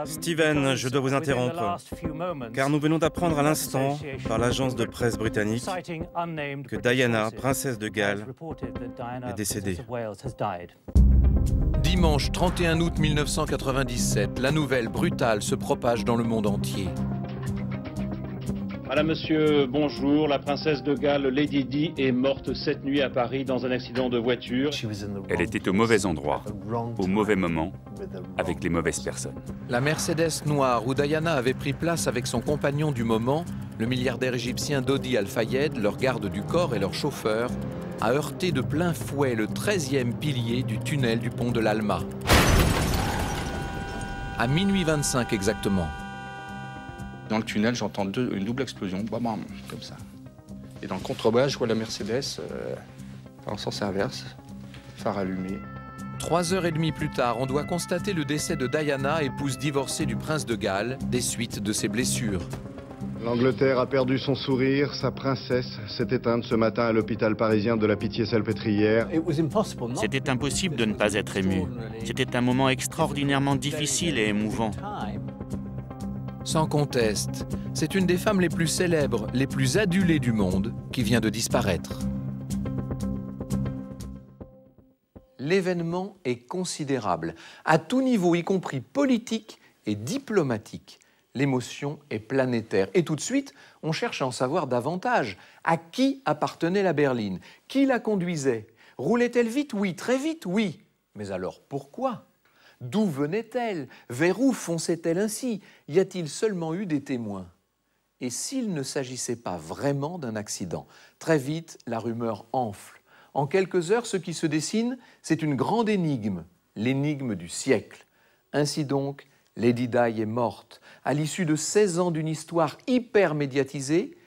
Steven, je dois vous interrompre, car nous venons d'apprendre à l'instant, par l'agence de presse britannique, que Diana, princesse de Galles, est décédée. Dimanche 31 août 1997, la nouvelle brutale se propage dans le monde entier. Madame, monsieur, bonjour. La princesse de Galles, Lady Di, est morte cette nuit à Paris dans un accident de voiture. Elle était au mauvais endroit, au mauvais moment, avec les mauvaises personnes. La Mercedes noire où Diana avait pris place avec son compagnon du moment, le milliardaire égyptien Dodi Al-Fayed, leur garde du corps et leur chauffeur, a heurté de plein fouet le 13e pilier du tunnel du pont de l'Alma. À minuit 25 exactement. Dans le tunnel, j'entends une double explosion, bam, bam, comme ça. Et dans le contrebas, je vois la Mercedes en sens inverse, phare allumé. 3h30 plus tard, on doit constater le décès de Diana, épouse divorcée du prince de Galles, des suites de ses blessures. L'Angleterre a perdu son sourire, sa princesse s'est éteinte ce matin à l'hôpital parisien de la Pitié-Salpêtrière. C'était impossible de ne pas être ému. C'était un moment extraordinairement difficile et émouvant. Sans conteste, c'est une des femmes les plus célèbres, les plus adulées du monde qui vient de disparaître. L'événement est considérable, à tout niveau, y compris politique et diplomatique. L'émotion est planétaire. Et tout de suite, on cherche à en savoir davantage. À qui appartenait la berline? Qui la conduisait? Roulait-elle vite? Oui. Très vite? Oui. Mais alors pourquoi? D'où venait-elle? Vers où fonçait-elle ainsi? Y a-t-il seulement eu des témoins? Et s'il ne s'agissait pas vraiment d'un accident? Très vite, la rumeur enfle. En quelques heures, ce qui se dessine, c'est une grande énigme, l'énigme du siècle. Ainsi donc, Lady Di est morte, à l'issue de 16 ans d'une histoire hyper médiatisée,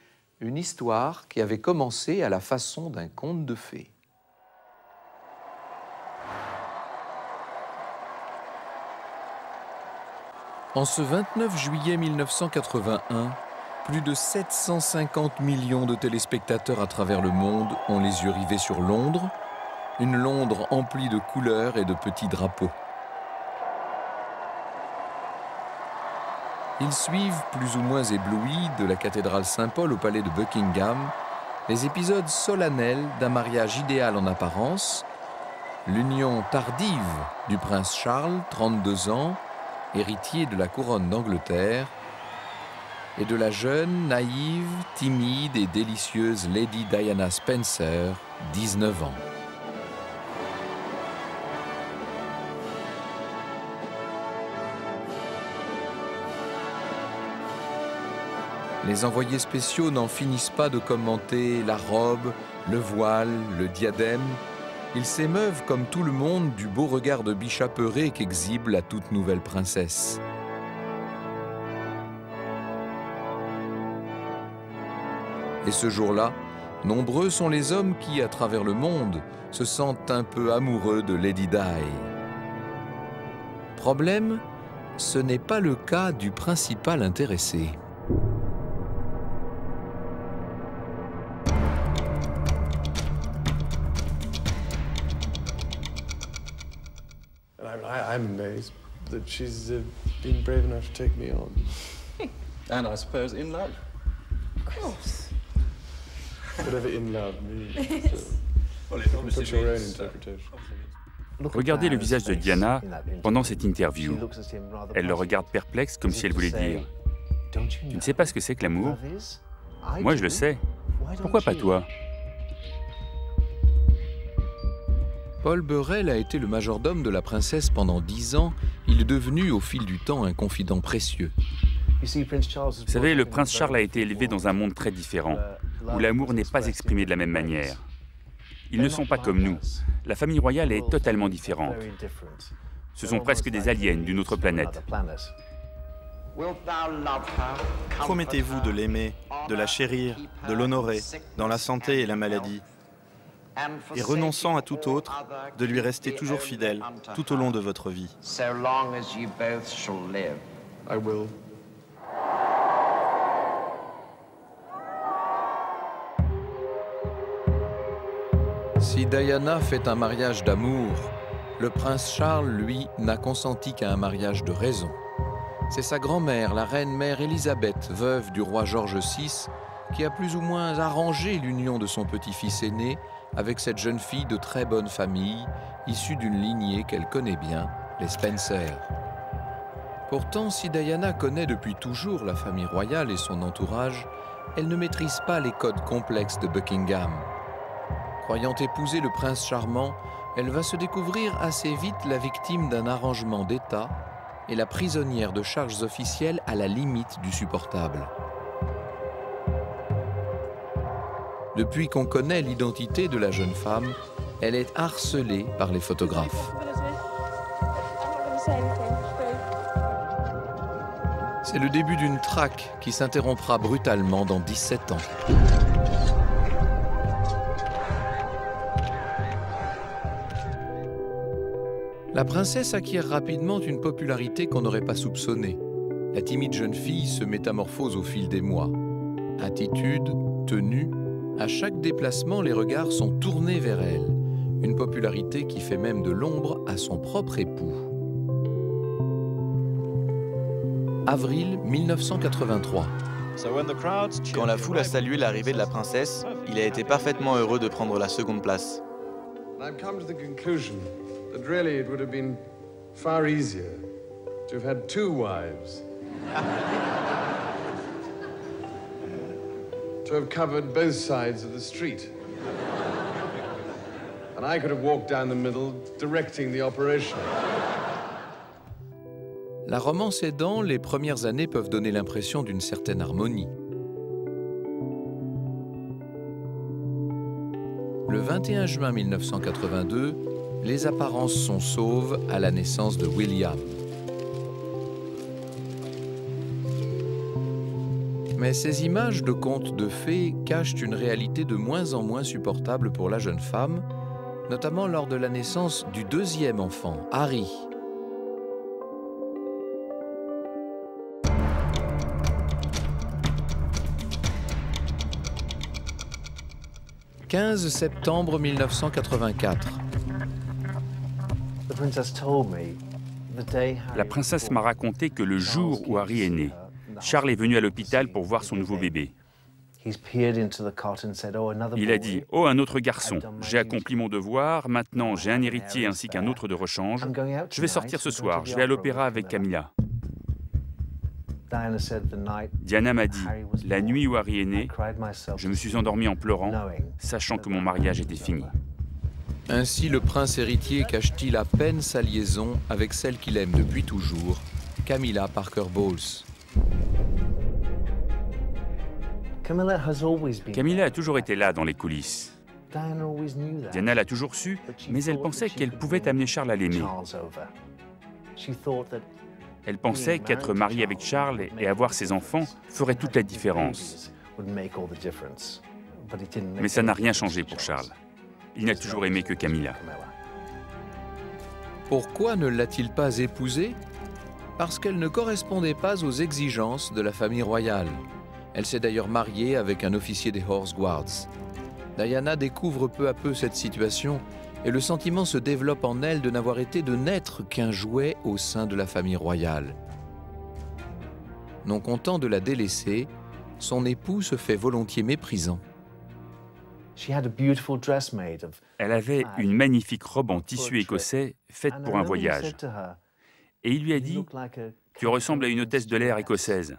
une histoire qui avait commencé à la façon d'un conte de fées. En ce 29 juillet 1981, plus de 750 millions de téléspectateurs à travers le monde ont les yeux rivés sur Londres, une Londres emplie de couleurs et de petits drapeaux. Ils suivent, plus ou moins éblouis, de la cathédrale Saint-Paul au palais de Buckingham, les épisodes solennels d'un mariage idéal en apparence, l'union tardive du prince Charles, 32 ans, héritier de la couronne d'Angleterre, et de la jeune, naïve, timide et délicieuse Lady Diana Spencer, 19 ans. Les envoyés spéciaux n'en finissent pas de commenter la robe, le voile, le diadème. Ils s'émeuvent, comme tout le monde, du beau regard de biche apeurée qu'exhibe la toute nouvelle princesse. Et ce jour-là, nombreux sont les hommes qui, à travers le monde, se sentent un peu amoureux de Lady Di. Problème, ce n'est pas le cas du principal intéressé. I'm amazed that she's been brave enough to take me on. And I suppose in love. Of course. Whatever in love means. Put your own interpretation. Regardez le visage de Diana pendant cette interview. Elle le regarde perplexe comme si elle voulait dire « Tu ne sais pas ce que c'est que l'amour? Moi, je le sais. Pourquoi pas toi ?» Paul Burrell a été le majordome de la princesse pendant 10 ans. Il est devenu, au fil du temps, un confident précieux. Vous savez, le prince Charles a été élevé dans un monde très différent, où l'amour n'est pas exprimé de la même manière. Ils ne sont pas comme nous. La famille royale est totalement différente. Ce sont presque des aliens d'une autre planète. Promettez-vous de l'aimer, de la chérir, de l'honorer, dans la santé et la maladie, et renonçant à tout autre, de lui rester toujours fidèle tout au long de votre vie. I will. Si Diana fait un mariage d'amour, Le prince Charles, lui, n'a consenti qu'à un mariage de raison. C'est sa grand-mère, la reine-mère Élisabeth, veuve du roi George VI, qui a plus ou moins arrangé l'union de son petit-fils aîné avec cette jeune fille de très bonne famille, issue d'une lignée qu'elle connaît bien, les Spencer. Pourtant, si Diana connaît depuis toujours la famille royale et son entourage, elle ne maîtrise pas les codes complexes de Buckingham. Croyant épouser le prince charmant, elle va se découvrir assez vite la victime d'un arrangement d'État et la prisonnière de charges officielles à la limite du supportable. Depuis qu'on connaît l'identité de la jeune femme, elle est harcelée par les photographes. C'est le début d'une traque qui s'interrompra brutalement dans 17 ans. La princesse acquiert rapidement une popularité qu'on n'aurait pas soupçonnée. La timide jeune fille se métamorphose au fil des mois. Attitude, tenue, à chaque déplacement, les regards sont tournés vers elle. Une popularité qui fait même de l'ombre à son propre époux. Avril 1983. Quand la foule a salué l'arrivée de la princesse, il a été parfaitement heureux de prendre la seconde place. That really it would have been far easier to have had 2 wives. To have covered both sides of the street. And I could have walked down the middle, directing the operation. La romance aidant, les premières années peuvent donner l'impression d'une certaine harmonie. Le 21 juin 1982, les apparences sont sauves à la naissance de William. Mais ces images de contes de fées cachent une réalité de moins en moins supportable pour la jeune femme, notamment lors de la naissance du deuxième enfant, Harry. « 15 septembre 1984. La princesse m'a raconté que le jour où Harry est né, Charles est venu à l'hôpital pour voir son nouveau bébé. Il a dit « Oh, un autre garçon, j'ai accompli mon devoir, maintenant j'ai un héritier ainsi qu'un autre de rechange. Je vais sortir ce soir, je vais à l'opéra avec Camilla. » Diana m'a dit « La nuit où Harry est né, je me suis endormie en pleurant, sachant que mon mariage était fini. » Ainsi, le prince héritier cache-t-il à peine sa liaison avec celle qu'il aime depuis toujours, Camilla Parker Bowles. Camilla a toujours été là dans les coulisses. Diana l'a toujours su, mais elle pensait qu'elle pouvait amener Charles à l'aimer. Elle pensait qu'être mariée avec Charles et avoir ses enfants ferait toute la différence. Mais ça n'a rien changé pour Charles. Il n'a toujours aimé que Camilla. Pourquoi ne l'a-t-il pas épousée? Parce qu'elle ne correspondait pas aux exigences de la famille royale. Elle s'est d'ailleurs mariée avec un officier des Horse Guards. Diana découvre peu à peu cette situation et le sentiment se développe en elle de n'avoir été de n'être qu'un jouet au sein de la famille royale. Non content de la délaisser, son époux se fait volontiers méprisant. Elle avait une magnifique robe en tissu écossais faite pour un voyage. Et il lui a dit « Tu ressembles à une hôtesse de l'air écossaise ».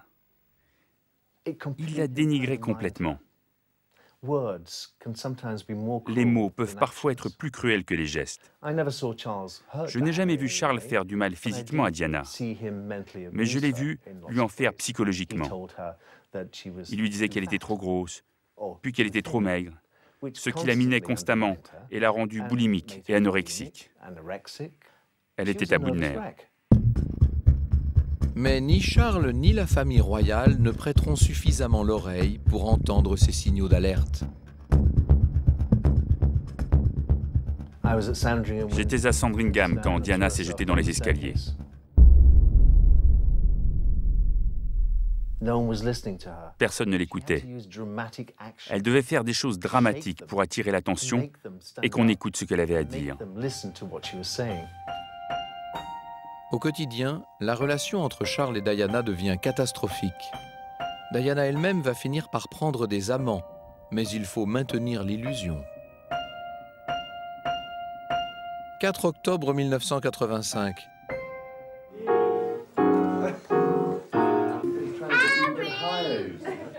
Il l'a dénigrée complètement. Les mots peuvent parfois être plus cruels que les gestes. Je n'ai jamais vu Charles faire du mal physiquement à Diana, mais je l'ai vu lui en faire psychologiquement. Il lui disait qu'elle était trop grosse, puis qu'elle était trop maigre, ce qui la minait constamment et l'a rendue boulimique et anorexique. Elle était à bout de nerfs. Mais ni Charles ni la famille royale ne prêteront suffisamment l'oreille pour entendre ces signaux d'alerte. J'étais à Sandringham quand Diana s'est jetée dans les escaliers. Personne ne l'écoutait. Elle devait faire des choses dramatiques pour attirer l'attention et qu'on écoute ce qu'elle avait à dire. Au quotidien, la relation entre Charles et Diana devient catastrophique. Diana elle-même va finir par prendre des amants, mais il faut maintenir l'illusion. 4 octobre 1985.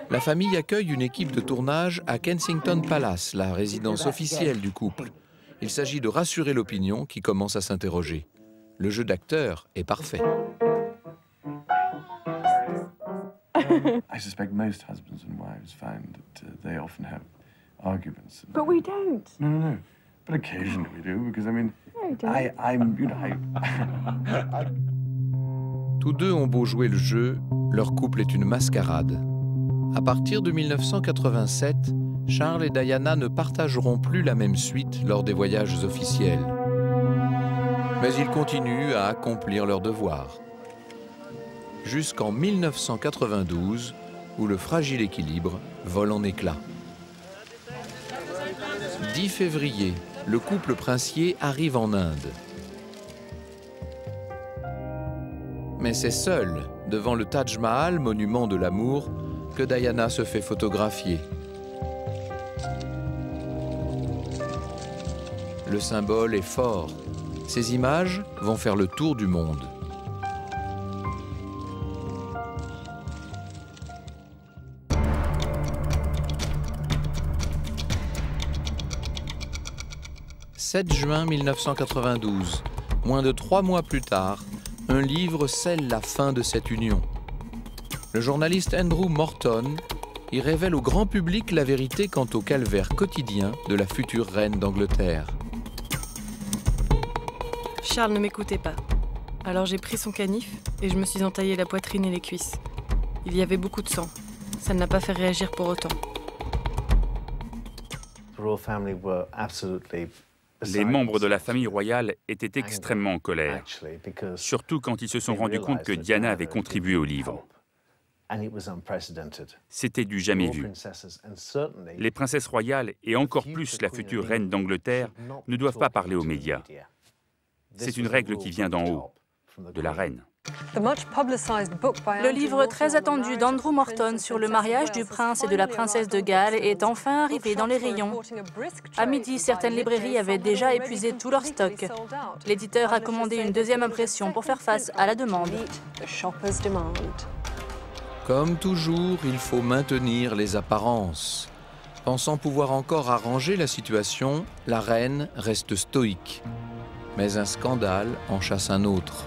La famille accueille une équipe de tournage à Kensington Palace, la résidence officielle du couple. Il s'agit de rassurer l'opinion qui commence à s'interroger. Le jeu d'acteur est parfait. I suspect most husbands and wives find that they often have arguments. But we don't. No, no, no. But occasionally we do, because I mean, I'm, you know, Tous deux ont beau jouer le jeu, leur couple est une mascarade. À partir de 1987, Charles et Diana ne partageront plus la même suite lors des voyages officiels. Mais ils continuent à accomplir leurs devoirs. Jusqu'en 1992, où le fragile équilibre vole en éclats. 10 février, le couple princier arrive en Inde. Mais c'est seul, devant le Taj Mahal, monument de l'amour, que Diana se fait photographier. Le symbole est fort. Ces images vont faire le tour du monde. « 7 juin 1992, moins de 3 mois plus tard, un livre scelle la fin de cette union. Le journaliste Andrew Morton y révèle au grand public la vérité quant au calvaire quotidien de la future reine d'Angleterre. Charles ne m'écoutait pas. Alors j'ai pris son canif et je me suis entaillé la poitrine et les cuisses. Il y avait beaucoup de sang. Ça ne l'a pas fait réagir pour autant. Les membres de la famille royale étaient extrêmement en colère, surtout quand ils se sont rendus compte que Diana avait contribué au livre. C'était du jamais vu. Les princesses royales, et encore plus la future reine d'Angleterre, ne doivent pas parler aux médias. C'est une règle qui vient d'en haut, de la reine. Le livre très attendu d'Andrew Morton sur le mariage du prince et de la princesse de Galles est enfin arrivé dans les rayons. À midi, certaines librairies avaient déjà épuisé tout leur stock. L'éditeur a commandé une deuxième impression pour faire face à la demande. Comme toujours, il faut maintenir les apparences. Pensant pouvoir encore arranger la situation, la reine reste stoïque. Mais un scandale en chasse un autre.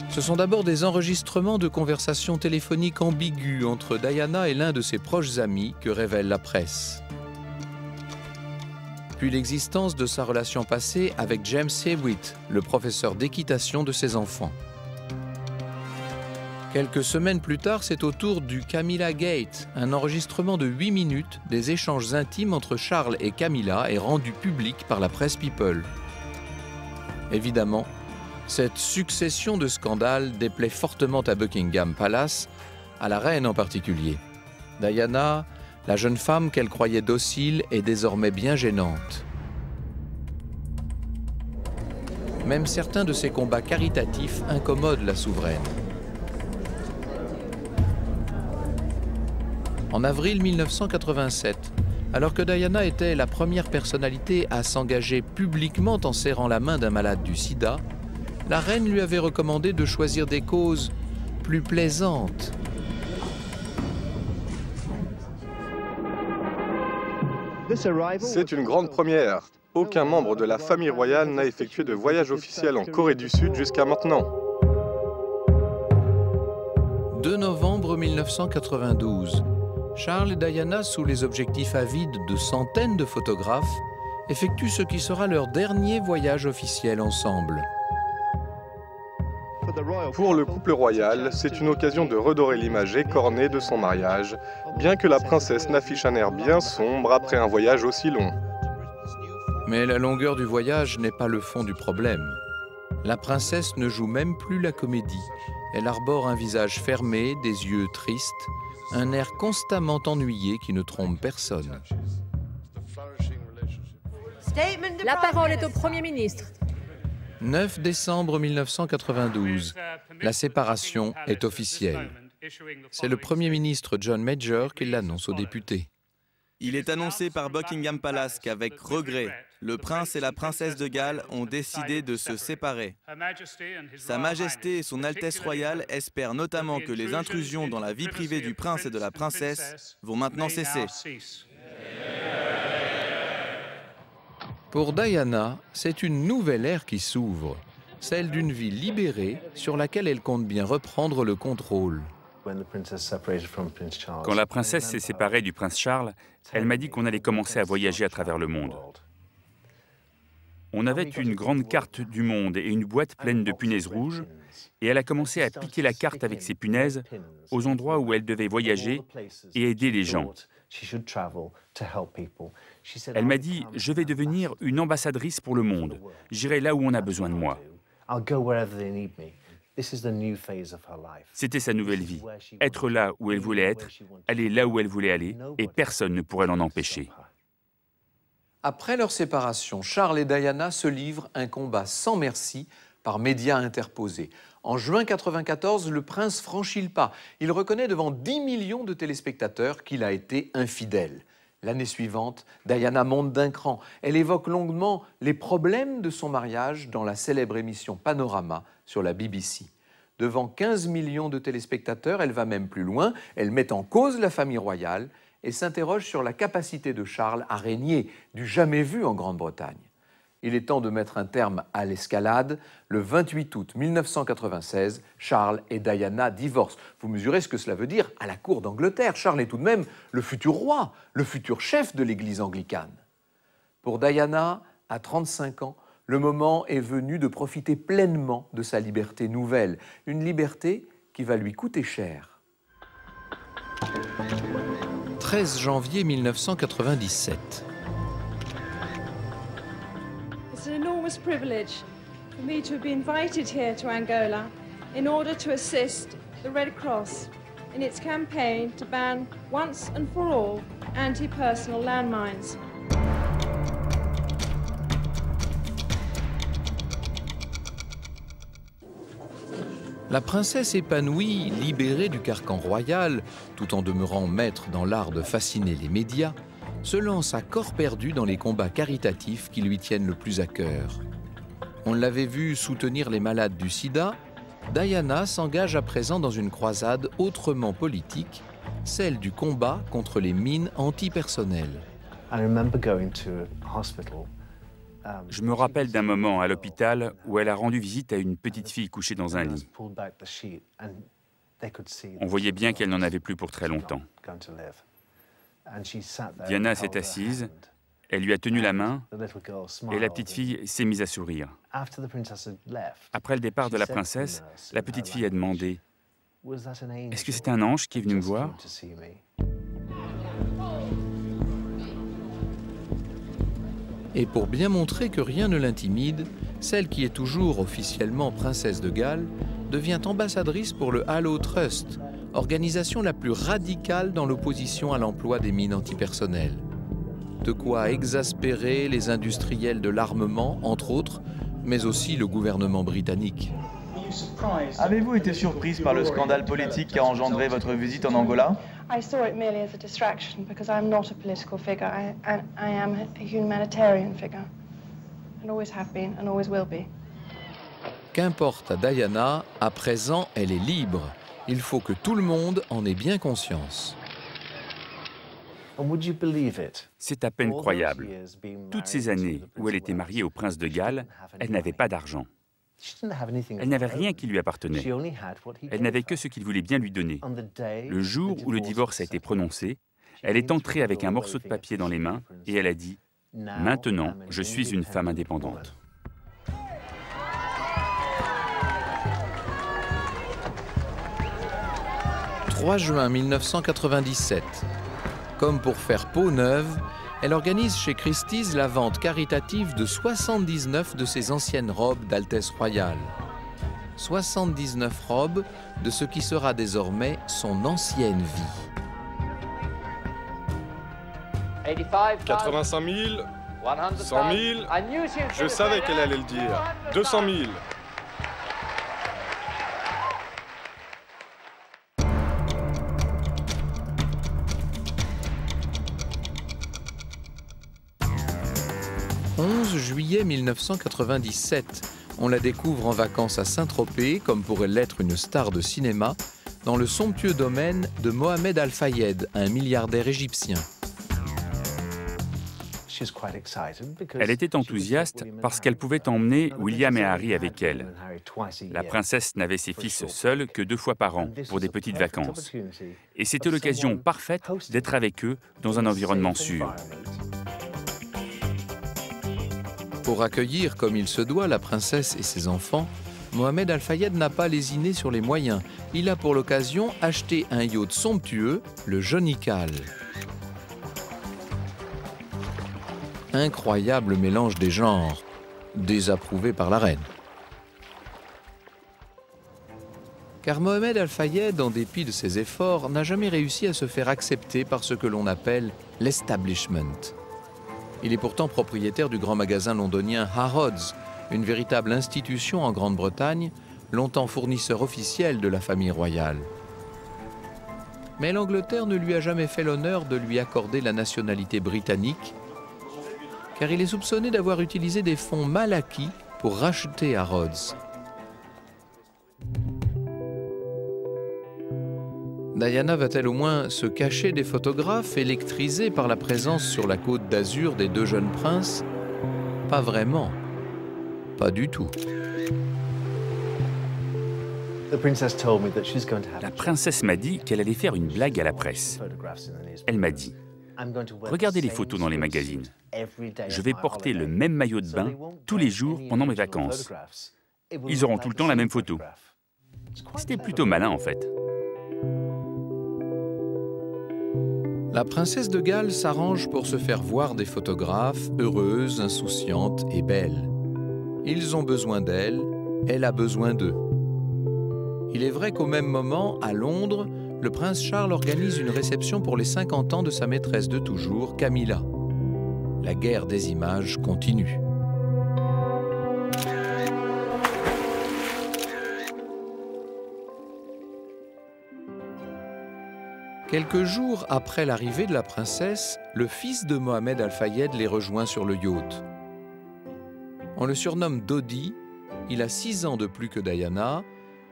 Ce sont d'abord des enregistrements de conversations téléphoniques ambiguës entre Diana et l'un de ses proches amis que révèle la presse. Puis l'existence de sa relation passée avec James Hewitt, le professeur d'équitation de ses enfants. Quelques semaines plus tard, c'est au tour du Camilla Gate. Un enregistrement de 8 minutes des échanges intimes entre Charles et Camilla est rendu public par la presse People. Évidemment, cette succession de scandales déplaît fortement à Buckingham Palace, à la reine en particulier. Diana, la jeune femme qu'elle croyait docile, est désormais bien gênante. Même certains de ses combats caritatifs incommodent la souveraine. En avril 1987, alors que Diana était la première personnalité à s'engager publiquement en serrant la main d'un malade du sida, la reine lui avait recommandé de choisir des causes plus plaisantes. C'est une grande première. Aucun membre de la famille royale n'a effectué de voyage officiel en Corée du Sud jusqu'à maintenant. 2 novembre 1992. Charles et Diana, sous les objectifs avides de centaines de photographes, effectuent ce qui sera leur dernier voyage officiel ensemble. Pour le couple royal, c'est une occasion de redorer l'image écornée de son mariage, bien que la princesse n'affiche un air bien sombre après un voyage aussi long. Mais la longueur du voyage n'est pas le fond du problème. La princesse ne joue même plus la comédie. Elle arbore un visage fermé, des yeux tristes, un air constamment ennuyé qui ne trompe personne. La parole est au Premier ministre. 9 décembre 1992. La séparation est officielle. C'est le Premier ministre John Major qui l'annonce aux députés. Il est annoncé par Buckingham Palace qu'avec regret, le prince et la princesse de Galles ont décidé de se séparer. Sa Majesté et son Altesse royale espèrent notamment que les intrusions dans la vie privée du prince et de la princesse vont maintenant cesser. Pour Diana, c'est une nouvelle ère qui s'ouvre, celle d'une vie libérée sur laquelle elle compte bien reprendre le contrôle. Quand la princesse s'est séparée du prince Charles, elle m'a dit qu'on allait commencer à voyager à travers le monde. On avait une grande carte du monde et une boîte pleine de punaises rouges, et elle a commencé à piquer la carte avec ces punaises aux endroits où elle devait voyager et aider les gens. Elle m'a dit « Je vais devenir une ambassadrice pour le monde. J'irai là où on a besoin de moi. » C'était sa nouvelle vie. Être là où elle voulait être, aller là où elle voulait aller, et personne ne pourrait l'en empêcher. Après leur séparation, Charles et Diana se livrent un combat sans merci par médias interposés. En juin 1994, le prince franchit le pas. Il reconnaît devant 10 millions de téléspectateurs qu'il a été infidèle. L'année suivante, Diana monte d'un cran. Elle évoque longuement les problèmes de son mariage dans la célèbre émission Panorama sur la BBC. Devant 15 millions de téléspectateurs, elle va même plus loin. Elle met en cause la famille royale et s'interroge sur la capacité de Charles à régner, du jamais vu en Grande-Bretagne. Il est temps de mettre un terme à l'escalade. Le 28 août 1996, Charles et Diana divorcent. Vous mesurez ce que cela veut dire à la cour d'Angleterre. Charles est tout de même le futur roi, le futur chef de l'église anglicane. Pour Diana, à 35 ans, le moment est venu de profiter pleinement de sa liberté nouvelle. Une liberté qui va lui coûter cher. 13 janvier 1997. It's an enormous privilege for me to have been invited here to Angola in order to assist the Red Cross in its campaign to ban once and for all anti-personal landmines. La princesse épanouie, libérée du carcan royal, tout en demeurant maître dans l'art de fasciner les médias, se lance à corps perdu dans les combats caritatifs qui lui tiennent le plus à cœur. On l'avait vu soutenir les malades du sida, Diana s'engage à présent dans une croisade autrement politique, celle du combat contre les mines antipersonnelles. Je me rappelle d'un moment à l'hôpital où elle a rendu visite à une petite fille couchée dans un lit. On voyait bien qu'elle n'en avait plus pour très longtemps. Diana s'est assise, elle lui a tenu la main et la petite fille s'est mise à sourire. Après le départ de la princesse, la petite fille a demandé « Est-ce que c'est un ange qui est venu me voir ?» Et pour bien montrer que rien ne l'intimide, celle qui est toujours officiellement princesse de Galles devient ambassadrice pour le Hallow Trust, organisation la plus radicale dans l'opposition à l'emploi des mines antipersonnelles. De quoi exaspérer les industriels de l'armement, entre autres, mais aussi le gouvernement britannique. Avez-vous été surprise par le scandale politique qui a engendré votre visite en Angola? I saw it merely as a distraction because I am not a political figure. I am a humanitarian figure, and always have been and always will be. Qu'importe à Diana, à présent, elle est libre. Il faut que tout le monde en ait bien conscience. C'est à peine croyable. Toutes ces années où elle était mariée au prince de Galles, elle n'avait pas d'argent. Elle n'avait rien qui lui appartenait. Elle n'avait que ce qu'il voulait bien lui donner. Le jour où le divorce a été prononcé, elle est entrée avec un morceau de papier dans les mains et elle a dit « Maintenant, je suis une femme indépendante ». 3 juin 1997. Comme pour faire peau neuve, elle organise chez Christie's la vente caritative de 79 de ses anciennes robes d'Altesse royale. 79 robes de ce qui sera désormais son ancienne vie. 85 000, 100 000. Je savais qu'elle allait le dire. 200 000. « 11 juillet 1997, on la découvre en vacances à Saint-Tropez, comme pourrait l'être une star de cinéma, dans le somptueux domaine de Mohamed Al-Fayed, un milliardaire égyptien. Elle était enthousiaste parce qu'elle pouvait emmener William et Harry avec elle. La princesse n'avait ses fils seuls que 2 fois par an pour des petites vacances. Et c'était l'occasion parfaite d'être avec eux dans un environnement sûr. Pour accueillir comme il se doit la princesse et ses enfants, Mohamed Al-Fayed n'a pas lésiné sur les moyens. Il a pour l'occasion acheté un yacht somptueux, le Jonical. Incroyable mélange des genres, désapprouvé par la reine. Car Mohamed Al-Fayed, en dépit de ses efforts, n'a jamais réussi à se faire accepter par ce que l'on appelle l'establishment. Il est pourtant propriétaire du grand magasin londonien Harrods, une véritable institution en Grande-Bretagne, longtemps fournisseur officiel de la famille royale. Mais l'Angleterre ne lui a jamais fait l'honneur de lui accorder la nationalité britannique, car il est soupçonné d'avoir utilisé des fonds mal acquis pour racheter Harrods. Diana va-t-elle au moins se cacher des photographes électrisés par la présence sur la côte d'Azur des 2 jeunes princes? Pas vraiment. Pas du tout. La princesse m'a dit qu'elle allait faire une blague à la presse. Elle m'a dit: regardez les photos dans les magazines. Je vais porter le même maillot de bain tous les jours pendant mes vacances. Ils auront tout le temps la même photo. C'était plutôt malin en fait. La princesse de Galles s'arrange pour se faire voir des photographes, heureuse, insouciante et belle. Ils ont besoin d'elle, elle a besoin d'eux. Il est vrai qu'au même moment, à Londres, le prince Charles organise une réception pour les 50 ans de sa maîtresse de toujours, Camilla. La guerre des images continue. Quelques jours après l'arrivée de la princesse, le fils de Mohamed Al-Fayed les rejoint sur le yacht. On le surnomme Dodi, il a 6 ans de plus que Diana,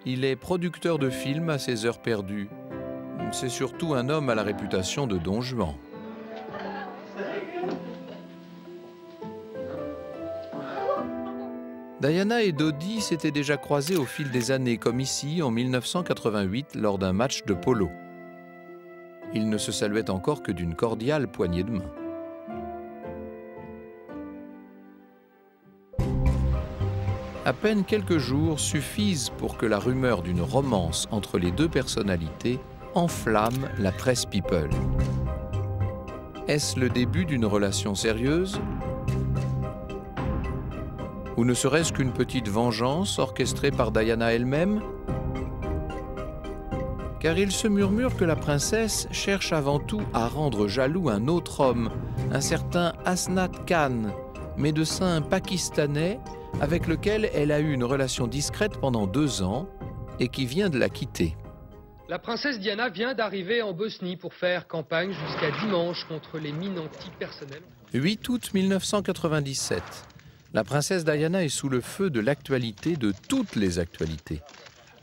il est producteur de films à ses heures perdues. C'est surtout un homme à la réputation de Don Juan. Diana et Dodi s'étaient déjà croisés au fil des années, comme ici en 1988 lors d'un match de polo. Ils ne se saluaient encore que d'une cordiale poignée de main. À peine quelques jours suffisent pour que la rumeur d'une romance entre les 2 personnalités enflamme la presse people. Est-ce le début d'une relation sérieuse? Ou ne serait-ce qu'une petite vengeance orchestrée par Diana elle-même? Car il se murmure que la princesse cherche avant tout à rendre jaloux un autre homme, un certain Asnat Khan, médecin pakistanais avec lequel elle a eu une relation discrète pendant 2 ans et qui vient de la quitter. La princesse Diana vient d'arriver en Bosnie pour faire campagne jusqu'à dimanche contre les mines antipersonnelles. 8 août 1997. La princesse Diana est sous le feu de l'actualité, de toutes les actualités.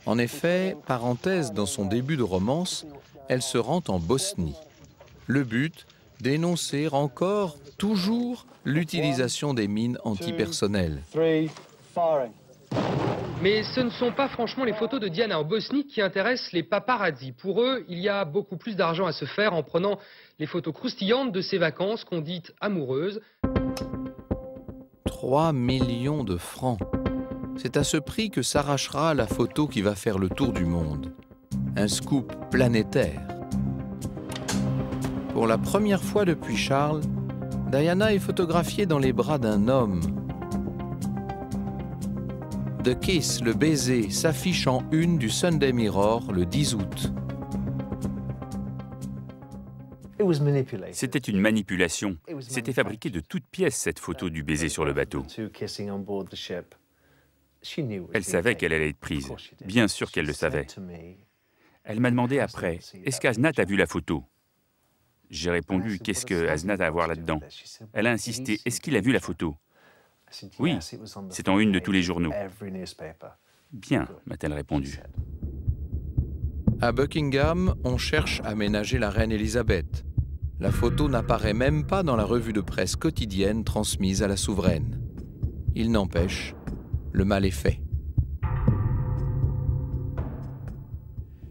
En effet, parenthèse dans son début de romance, elle se rend en Bosnie. Le but, dénoncer encore, toujours, l'utilisation des mines antipersonnelles. Mais ce ne sont pas franchement les photos de Diana en Bosnie qui intéressent les paparazzis. Pour eux, il y a beaucoup plus d'argent à se faire en prenant les photos croustillantes de ces vacances qu'on dit amoureuses. 3 millions de francs. C'est à ce prix que s'arrachera la photo qui va faire le tour du monde. Un scoop planétaire. Pour la première fois depuis Charles, Diana est photographiée dans les bras d'un homme. The Kiss, le baiser, s'affiche en une du Sunday Mirror le 10 août. C'était une manipulation. C'était fabriqué de toutes pièces, cette photo du baiser sur le bateau. Elle savait qu'elle allait être prise. Bien sûr qu'elle le savait. Elle m'a demandé après, « Est-ce qu'Asnat a vu la photo ?» J'ai répondu, « Qu'est-ce que Asnat a à voir là-dedans ?» Elle a insisté, « Est-ce qu'il a vu la photo ?» Oui, c'est en une de tous les journaux. Bien, m'a-t-elle répondu. À Buckingham, on cherche à ménager la reine Élisabeth. La photo n'apparaît même pas dans la revue de presse quotidienne transmise à la souveraine. Il n'empêche, le mal est fait.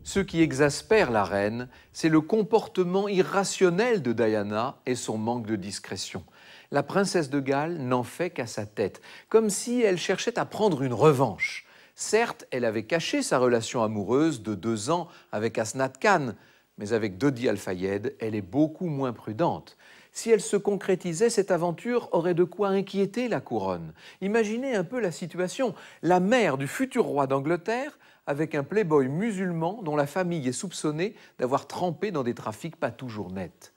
Ce qui exaspère la reine, c'est le comportement irrationnel de Diana et son manque de discrétion. La princesse de Galles n'en fait qu'à sa tête, comme si elle cherchait à prendre une revanche. Certes, elle avait caché sa relation amoureuse de 2 ans avec Asnat Khan, mais avec Dodi Al-Fayed, elle est beaucoup moins prudente. Si elle se concrétisait, cette aventure aurait de quoi inquiéter la couronne. Imaginez un peu la situation. La mère du futur roi d'Angleterre avec un playboy musulman dont la famille est soupçonnée d'avoir trempé dans des trafics pas toujours nets.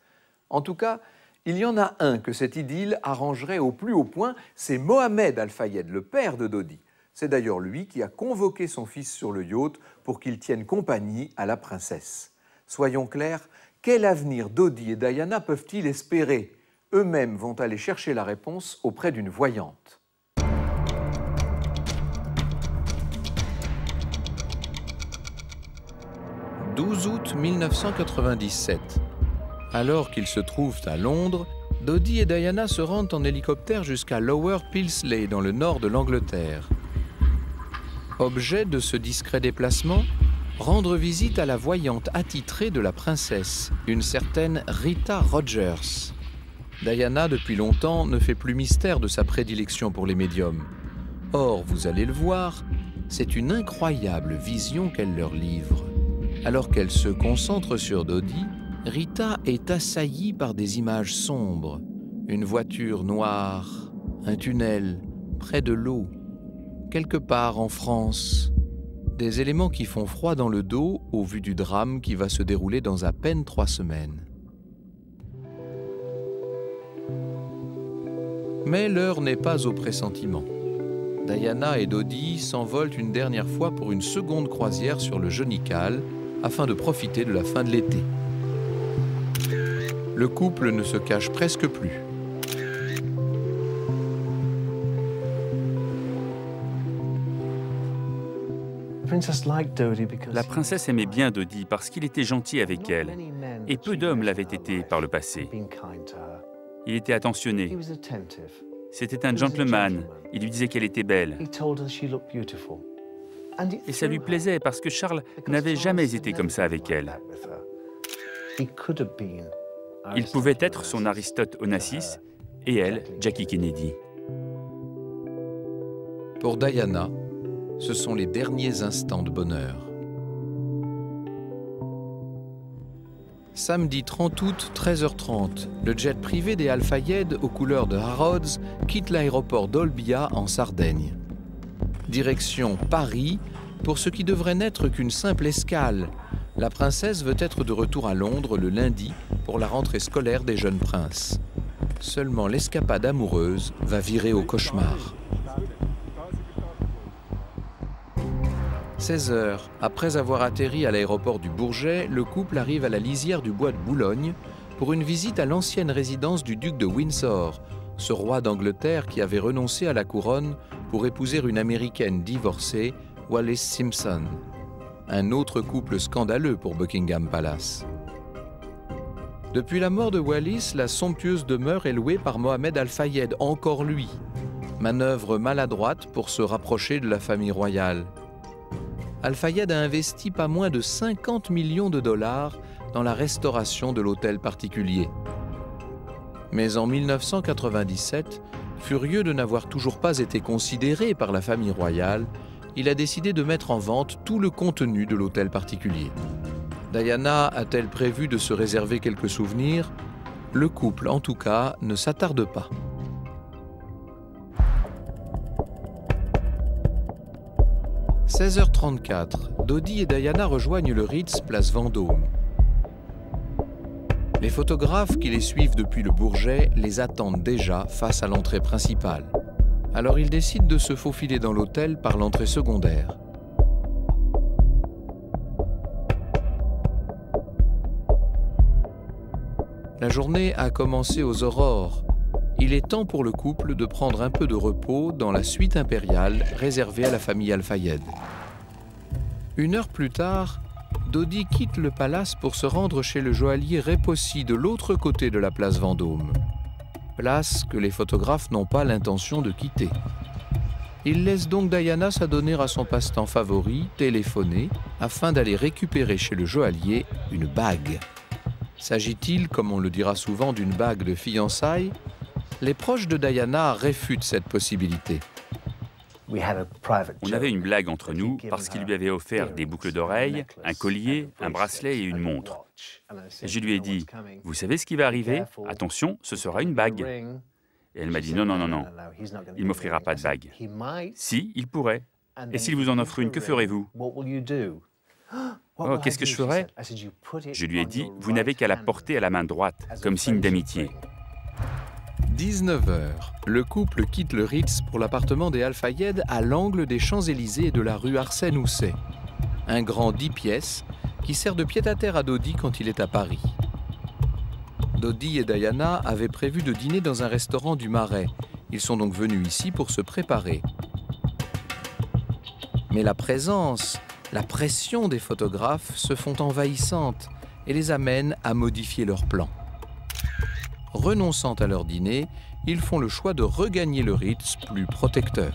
En tout cas, il y en a un que cette idylle arrangerait au plus haut point, c'est Mohamed Al-Fayed, le père de Dodi. C'est d'ailleurs lui qui a convoqué son fils sur le yacht pour qu'il tienne compagnie à la princesse. Soyons clairs, quel avenir Dodi et Diana peuvent-ils espérer? Eux-mêmes vont aller chercher la réponse auprès d'une voyante. « 12 août 1997. Alors qu'ils se trouvent à Londres, Dodi et Diana se rendent en hélicoptère jusqu'à Lower Pilsley, dans le nord de l'Angleterre. Objet de ce discret déplacement, rendre visite à la voyante attitrée de la princesse, une certaine Rita Rogers. Diana, depuis longtemps, ne fait plus mystère de sa prédilection pour les médiums. Or, vous allez le voir, c'est une incroyable vision qu'elle leur livre. Alors qu'elle se concentre sur Dodi, Rita est assaillie par des images sombres. Une voiture noire, un tunnel, près de l'eau, quelque part en France. Des éléments qui font froid dans le dos au vu du drame qui va se dérouler dans à peine 3 semaines. Mais l'heure n'est pas au pressentiment. Diana et Dodi s'envolent une dernière fois pour une seconde croisière sur le Jonical afin de profiter de la fin de l'été. Le couple ne se cache presque plus. La princesse aimait bien Dodi parce qu'il était gentil avec elle, et peu d'hommes l'avaient été par le passé. Il était attentionné. C'était un gentleman. Il lui disait qu'elle était belle. Et ça lui plaisait parce que Charles n'avait jamais été comme ça avec elle. Il pouvait être son Aristote Onassis et elle, Jackie Kennedy. Pour Diana, ce sont les derniers instants de bonheur. Samedi 30 août, 13h30, le jet privé des Al-Fayed aux couleurs de Harrods quitte l'aéroport d'Olbia en Sardaigne. Direction Paris pour ce qui devrait n'être qu'une simple escale. La princesse veut être de retour à Londres le lundi pour la rentrée scolaire des jeunes princes. Seulement l'escapade amoureuse va virer au cauchemar. 16h, après avoir atterri à l'aéroport du Bourget, le couple arrive à la lisière du bois de Boulogne pour une visite à l'ancienne résidence du duc de Windsor, ce roi d'Angleterre qui avait renoncé à la couronne pour épouser une américaine divorcée, Wallis Simpson. Un autre couple scandaleux pour Buckingham Palace. Depuis la mort de Wallis, la somptueuse demeure est louée par Mohamed Al-Fayed, encore lui. Manœuvre maladroite pour se rapprocher de la famille royale. Al-Fayed a investi pas moins de 50 millions de dollars dans la restauration de l'hôtel particulier. Mais en 1997, furieux de n'avoir toujours pas été considéré par la famille royale, il a décidé de mettre en vente tout le contenu de l'hôtel particulier. Diana a-t-elle prévu de se réserver quelques souvenirs? Le couple, en tout cas, ne s'attarde pas. « 16h34, Dodi et Diana rejoignent le Ritz, place Vendôme. Les photographes qui les suivent depuis le Bourget les attendent déjà face à l'entrée principale. Alors ils décident de se faufiler dans l'hôtel par l'entrée secondaire. La journée a commencé aux aurores. Il est temps pour le couple de prendre un peu de repos dans la suite impériale réservée à la famille Al-Fayed. Une heure plus tard, Dodi quitte le palace pour se rendre chez le joaillier Repossi de l'autre côté de la place Vendôme. Place que les photographes n'ont pas l'intention de quitter. Il laisse donc Diana s'adonner à son passe-temps favori, téléphoner, afin d'aller récupérer chez le joaillier une bague. S'agit-il, comme on le dira souvent, d'une bague de fiançailles? Les proches de Diana réfutent cette possibilité. On avait une blague entre nous parce qu'il lui avait offert des boucles d'oreilles, un collier, un bracelet et une montre. Et je lui ai dit, « Vous savez ce qui va arriver? Attention, ce sera une bague. » Et elle m'a dit, « Non, non, non, non, il ne m'offrira pas de bague. » Si, il pourrait. Et s'il vous en offre une, que ferez-vous? Oh, qu'est-ce que je ferais? Je lui ai dit, vous n'avez qu'à la porter à la main droite, comme signe d'amitié. 19h, le couple quitte le Ritz pour l'appartement des Al-Fayed à l'angle des Champs-Élysées et de la rue Arsène-Housset. Un grand 10 pièces qui sert de pied-à-terre à Dodi quand il est à Paris. Dodi et Diana avaient prévu de dîner dans un restaurant du Marais. Ils sont donc venus ici pour se préparer. Mais la présence, la pression des photographes se font envahissantes et les amènent à modifier leurs plans. Renonçant à leur dîner, ils font le choix de regagner le Ritz plus protecteur.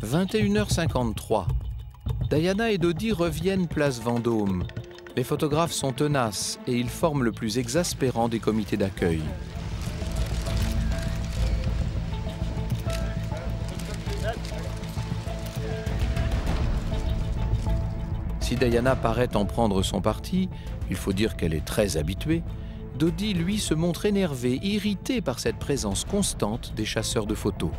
21h53. Diana et Dodi reviennent place Vendôme. Les photographes sont tenaces et ils forment le plus exaspérant des comités d'accueil. Si Diana paraît en prendre son parti, il faut dire qu'elle est très habituée, Dodi, lui, se montre énervé, irrité par cette présence constante des chasseurs de photos.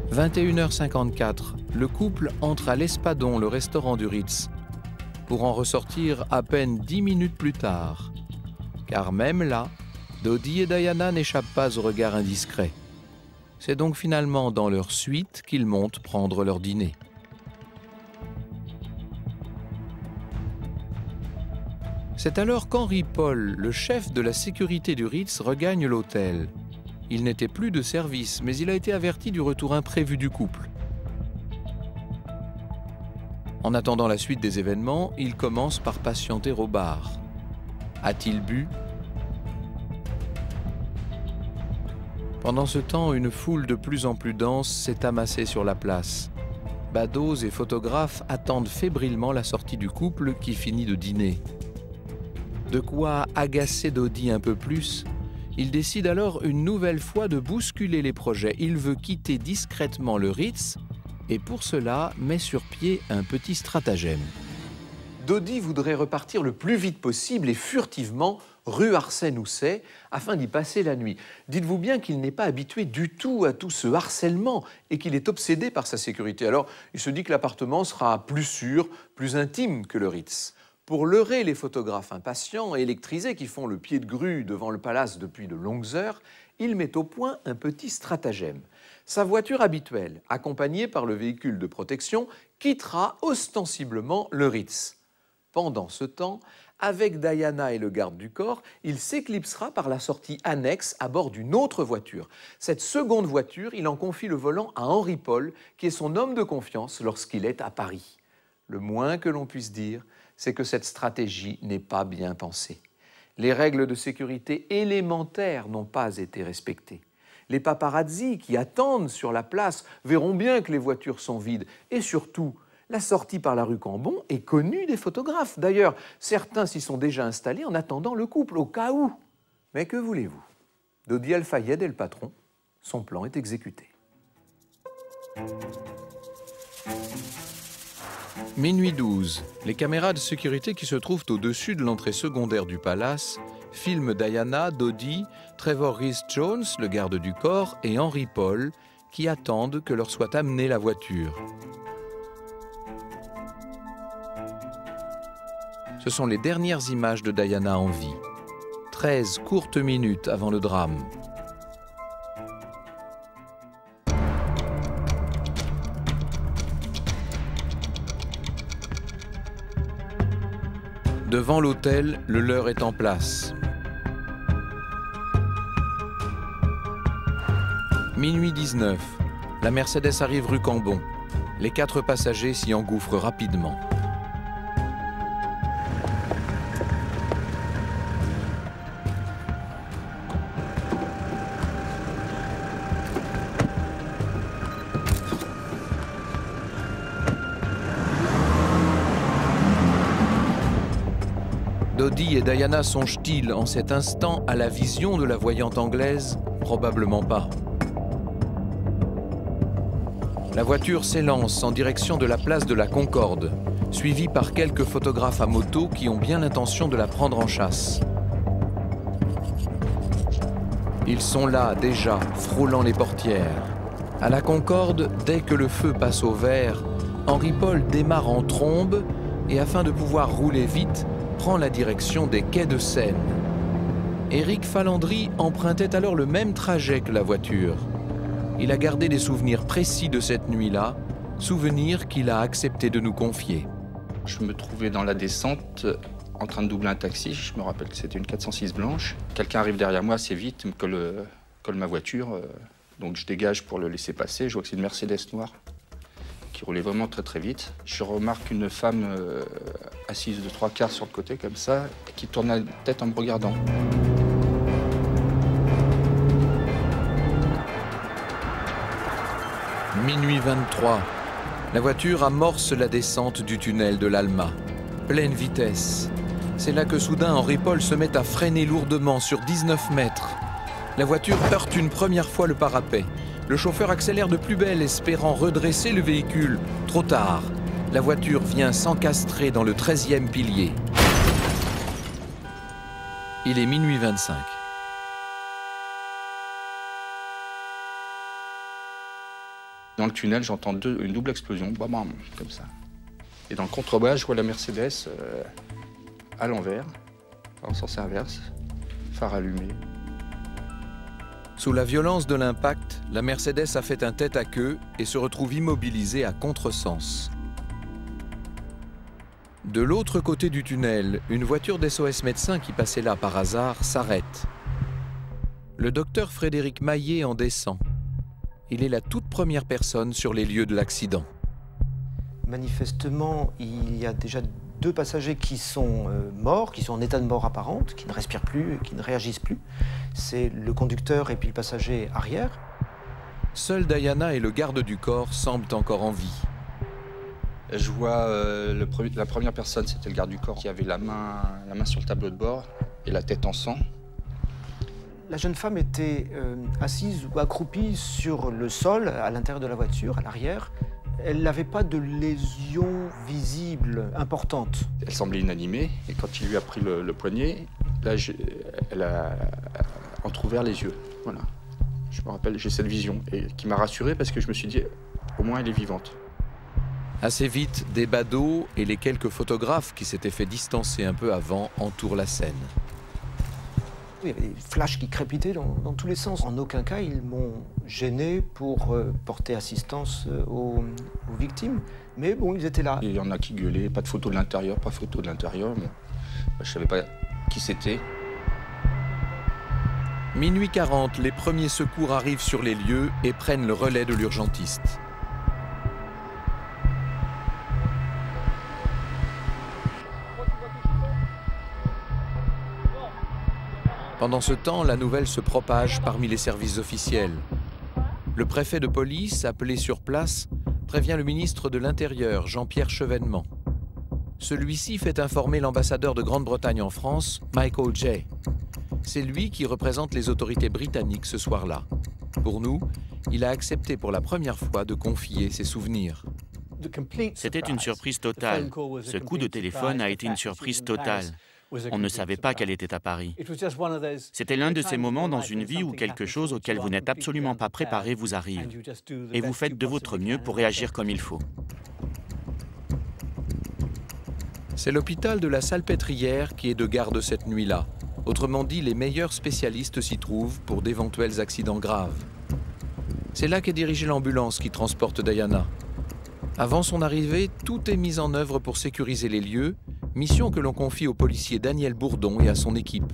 « 21h54, le couple entre à l'Espadon, le restaurant du Ritz, pour en ressortir à peine 10 minutes plus tard. Car même là, Dodi et Diana n'échappent pas au regard indiscret. C'est donc finalement dans leur suite qu'ils montent prendre leur dîner. C'est alors qu'Henri Paul, le chef de la sécurité du Ritz, regagne l'hôtel. Il n'était plus de service, mais il a été averti du retour imprévu du couple. En attendant la suite des événements, il commence par patienter au bar. A-t-il bu? Pendant ce temps, une foule de plus en plus dense s'est amassée sur la place. Badauds et photographes attendent fébrilement la sortie du couple qui finit de dîner. De quoi agacer Dodi un peu plus, il décide alors une nouvelle fois de bousculer les projets. Il veut quitter discrètement le Ritz et pour cela met sur pied un petit stratagème. Dodi voudrait repartir le plus vite possible et furtivement rue Arsène-Housset afin d'y passer la nuit. Dites-vous bien qu'il n'est pas habitué du tout à tout ce harcèlement et qu'il est obsédé par sa sécurité. Alors il se dit que l'appartement sera plus sûr, plus intime que le Ritz. Pour leurrer les photographes impatients et électrisés qui font le pied de grue devant le palace depuis de longues heures, il met au point un petit stratagème. Sa voiture habituelle, accompagnée par le véhicule de protection, quittera ostensiblement le Ritz. Pendant ce temps, avec Diana et le garde du corps, il s'éclipsera par la sortie annexe à bord d'une autre voiture. Cette seconde voiture, il en confie le volant à Henri Paul, qui est son homme de confiance lorsqu'il est à Paris. Le moins que l'on puisse dire, c'est que cette stratégie n'est pas bien pensée. Les règles de sécurité élémentaires n'ont pas été respectées. Les paparazzis qui attendent sur la place verront bien que les voitures sont vides. Et surtout, la sortie par la rue Cambon est connue des photographes. D'ailleurs, certains s'y sont déjà installés en attendant le couple, au cas où. Mais que voulez-vous? Dodi Al-Fayed est le patron. Son plan est exécuté. Minuit 12, les caméras de sécurité qui se trouvent au-dessus de l'entrée secondaire du palace filment Diana, Dodi, Trevor Rhys-Jones, le garde du corps, et Henri Paul, qui attendent que leur soit amenée la voiture. Ce sont les dernières images de Diana en vie. 13 courtes minutes avant le drame. Devant l'hôtel, le leur est en place. Minuit 19, la Mercedes arrive rue Cambon. Les 4 passagers s'y engouffrent rapidement. Dodi et Diana songent-ils en cet instant à la vision de la voyante anglaise? Probablement pas. La voiture s'élance en direction de la place de la Concorde, suivie par quelques photographes à moto qui ont bien l'intention de la prendre en chasse. Ils sont là, déjà, frôlant les portières. À la Concorde, dès que le feu passe au vert, Henri-Paul démarre en trombe et, afin de pouvoir rouler vite, prend la direction des quais de Seine. Éric Falandry empruntait alors le même trajet que la voiture. Il a gardé des souvenirs précis de cette nuit-là, souvenirs qu'il a accepté de nous confier. Je me trouvais dans la descente, en train de doubler un taxi. Je me rappelle que c'était une 406 blanche. Quelqu'un arrive derrière moi assez vite, me colle ma voiture. Donc je dégage pour le laisser passer. Je vois que c'est une Mercedes noire qui roulait vraiment très très vite. Je remarque une femme assise de 3/4 sur le côté comme ça, qui tourne la tête en me regardant. Minuit 23. La voiture amorce la descente du tunnel de l'Alma. Pleine vitesse. C'est là que soudain Henri-Paul se met à freiner lourdement sur 19 mètres. La voiture heurte une première fois le parapet. Le chauffeur accélère de plus belle, espérant redresser le véhicule. Trop tard. La voiture vient s'encastrer dans le 13e pilier. Il est minuit 25. Dans le tunnel, j'entends une double explosion, bam, bam, comme ça. Et dans le contrebas, je vois la Mercedes à l'envers, en sens inverse, phare allumé. Sous la violence de l'impact, la Mercedes a fait un tête-à-queue et se retrouve immobilisée à contresens. De l'autre côté du tunnel, une voiture d'SOS médecin qui passait là par hasard s'arrête. Le docteur Frédéric Maillet en descend. Il est la toute première personne sur les lieux de l'accident. Manifestement, il y a déjà 2 passagers qui sont morts, qui sont en état de mort apparente, qui ne respirent plus, qui ne réagissent plus. C'est le conducteur et puis le passager arrière. Seule Diana et le garde du corps semblent encore en vie. Je vois la première personne, c'était le garde du corps, qui avait la main sur le tableau de bord et la tête en sang. La jeune femme était assise ou accroupie sur le sol, à l'intérieur de la voiture, à l'arrière. Elle n'avait pas de lésion visible importante. Elle semblait inanimée, et quand il lui a pris le poignet, là, elle a entrouvert les yeux. Voilà. Je me rappelle, j'ai cette vision, et qui m'a rassuré parce que je me suis dit, au moins elle est vivante. Assez vite, des badauds et les quelques photographes qui s'étaient fait distancer un peu avant entourent la scène. Il y avait des flashs qui crépitaient dans tous les sens. En aucun cas, ils m'ont gêné pour porter assistance aux victimes. Mais bon, ils étaient là. Il y en a qui gueulaient, pas de photo de l'intérieur, pas de photo de l'intérieur. Bon, je savais pas qui c'était. Minuit 40, les premiers secours arrivent sur les lieux et prennent le relais de l'urgentiste. Pendant ce temps, la nouvelle se propage parmi les services officiels. Le préfet de police, appelé sur place, prévient le ministre de l'Intérieur, Jean-Pierre Chevènement. Celui-ci fait informer l'ambassadeur de Grande-Bretagne en France, Michael Jay. C'est lui qui représente les autorités britanniques ce soir-là. Pour nous, il a accepté pour la première fois de confier ses souvenirs. C'était une surprise totale. Ce coup de téléphone a été une surprise totale. On ne savait pas qu'elle était à Paris. C'était l'un de ces moments dans une vie où quelque chose auquel vous n'êtes absolument pas préparé vous arrive. Et vous faites de votre mieux pour réagir comme il faut. C'est l'hôpital de la Salpêtrière qui est de garde cette nuit-là. Autrement dit, les meilleurs spécialistes s'y trouvent pour d'éventuels accidents graves. C'est là qu'est dirigée l'ambulance qui transporte Diana. Avant son arrivée, tout est mis en œuvre pour sécuriser les lieux, mission que l'on confie au policier Daniel Bourdon et à son équipe.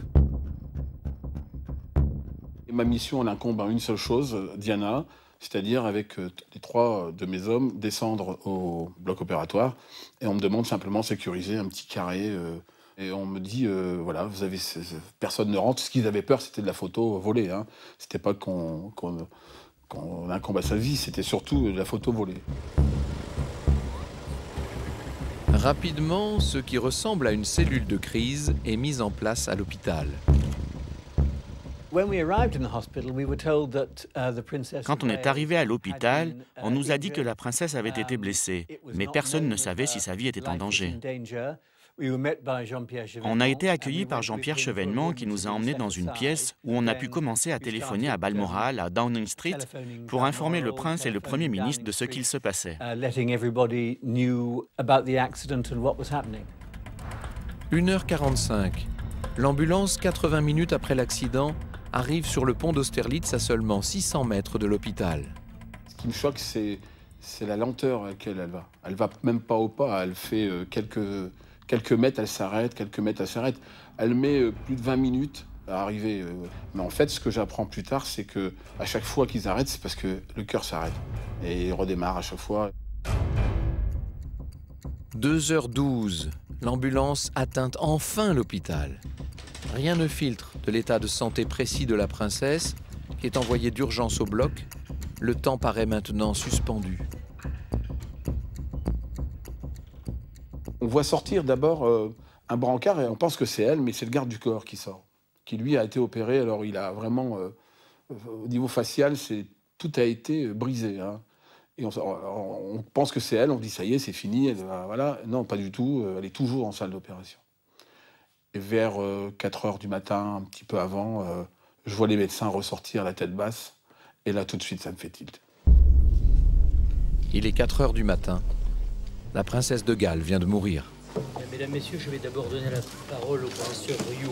Ma mission, elle incombe à une seule chose, Diana, c'est-à-dire avec les 3 de mes hommes, descendre au bloc opératoire et on me demande simplement de sécuriser un petit carré. Et on me dit, voilà, personne ne rentre. Ce qu'ils avaient peur, c'était de la photo volée. Hein. C'était pas qu'on incombe à sa vie, c'était surtout de la photo volée. Rapidement, ce qui ressemble à une cellule de crise est mis en place à l'hôpital. Quand on est arrivé à l'hôpital, on nous a dit que la princesse avait été blessée, mais personne ne savait si sa vie était en danger. On a été accueillis par Jean-Pierre Chevènement qui nous a emmenés dans une pièce où on a pu commencer à téléphoner à Balmoral, à Downing Street, pour informer le prince et le Premier ministre de ce qu'il se passait. 1h45. L'ambulance, 80 minutes après l'accident, arrive sur le pont d'Austerlitz à seulement 600 mètres de l'hôpital. Ce qui me choque, c'est la lenteur à laquelle elle va. Elle va même pas au pas, elle fait quelques mètres, elle s'arrête, quelques mètres, elle s'arrête. Elle met plus de 20 minutes à arriver. Mais en fait, ce que j'apprends plus tard, c'est que à chaque fois qu'ils arrêtent, c'est parce que le cœur s'arrête. Et il redémarre à chaque fois. 2h12, l'ambulance atteint enfin l'hôpital. Rien ne filtre de l'état de santé précis de la princesse, qui est envoyée d'urgence au bloc. Le temps paraît maintenant suspendu. On voit sortir d'abord un brancard et on pense que c'est elle, mais c'est le garde du corps qui sort, qui lui a été opéré. Alors il a vraiment, au niveau facial, tout a été brisé. Hein. Et on pense que c'est elle, on dit ça y est, c'est fini, voilà. Non, pas du tout, elle est toujours en salle d'opération. Et vers 4 h du matin, un petit peu avant, je vois les médecins ressortir la tête basse, et là tout de suite ça me fait tilt. Il est 4 h du matin. La princesse de Galles vient de mourir. Mesdames, Messieurs, je vais d'abord donner la parole au professeur Rioux.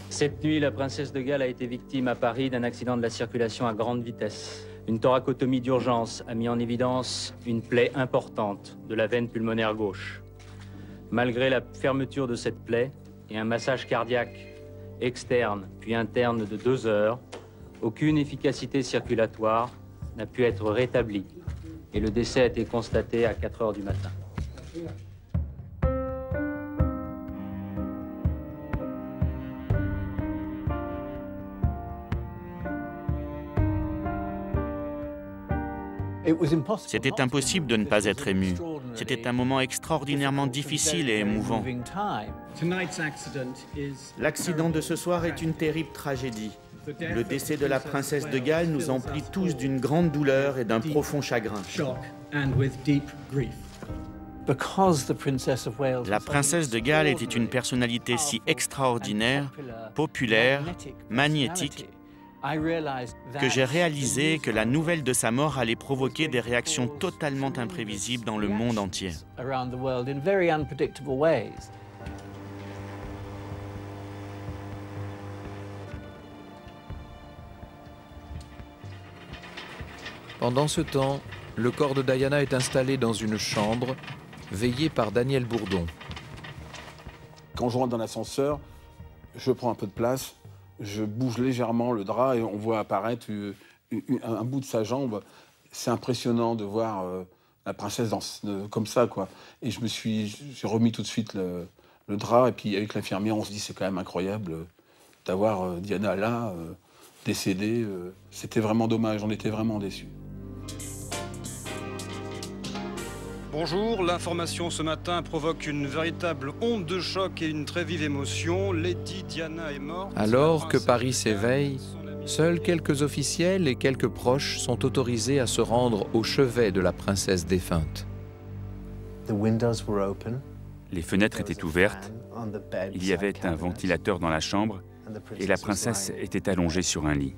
Cette nuit, la princesse de Galles a été victime à Paris d'un accident de la circulation à grande vitesse. Une thoracotomie d'urgence a mis en évidence une plaie importante de la veine pulmonaire gauche. Malgré la fermeture de cette plaie et un massage cardiaque externe puis interne de 2 heures, aucune efficacité circulatoire n'a pu être rétablie. Et le décès a été constaté à 4 h du matin. C'était impossible de ne pas être ému. C'était un moment extraordinairement difficile et émouvant. L'accident de ce soir est une terrible tragédie. Le décès de la princesse de Galles nous emplit tous d'une grande douleur et d'un profond chagrin. La princesse de Galles était une personnalité si extraordinaire, populaire, magnétique, que j'ai réalisé que la nouvelle de sa mort allait provoquer des réactions totalement imprévisibles dans le monde entier. Pendant ce temps, le corps de Diana est installé dans une chambre, veillée par Daniel Bourdon. Quand je rentre dans l'ascenseur, je prends un peu de place, je bouge légèrement le drap et on voit apparaître un bout de sa jambe. C'est impressionnant de voir la princesse comme ça, quoi. Et j'ai remis tout de suite le drap et puis avec l'infirmière, on se dit c'est quand même incroyable d'avoir Diana là, décédée. C'était vraiment dommage, on était vraiment déçus. Bonjour, l'information ce matin provoque une véritable onde de choc et une très vive émotion. Lady Diana est morte. Alors que Paris s'éveille, seuls quelques officiels et quelques proches sont autorisés à se rendre au chevet de la princesse défunte. Les fenêtres étaient ouvertes, il y avait un ventilateur dans la chambre et la princesse était allongée sur un lit.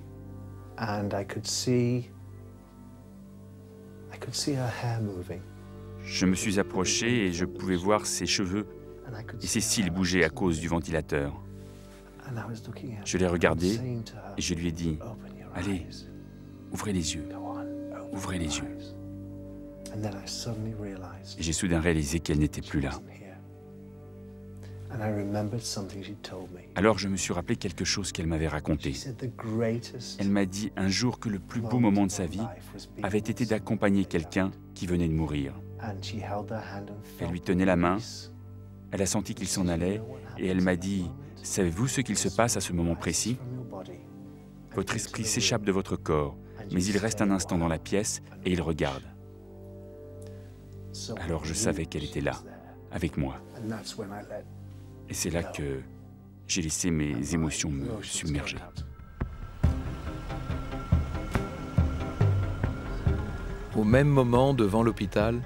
Je me suis approché et je pouvais voir ses cheveux et ses cils bougeaient à cause du ventilateur. Je l'ai regardé et je lui ai dit « Allez, ouvrez les yeux, ouvrez les yeux. » Et j'ai soudain réalisé qu'elle n'était plus là. Alors je me suis rappelé quelque chose qu'elle m'avait raconté. Elle m'a dit un jour que le plus beau moment de sa vie avait été d'accompagner quelqu'un qui venait de mourir. Elle lui tenait la main, elle a senti qu'il s'en allait et elle m'a dit « Savez-vous ce qu'il se passe à ce moment précis? Votre esprit s'échappe de votre corps, mais il reste un instant dans la pièce et il regarde. » Alors je savais qu'elle était là, avec moi. Et c'est là que j'ai laissé mes émotions me submerger. Au même moment, devant l'hôpital,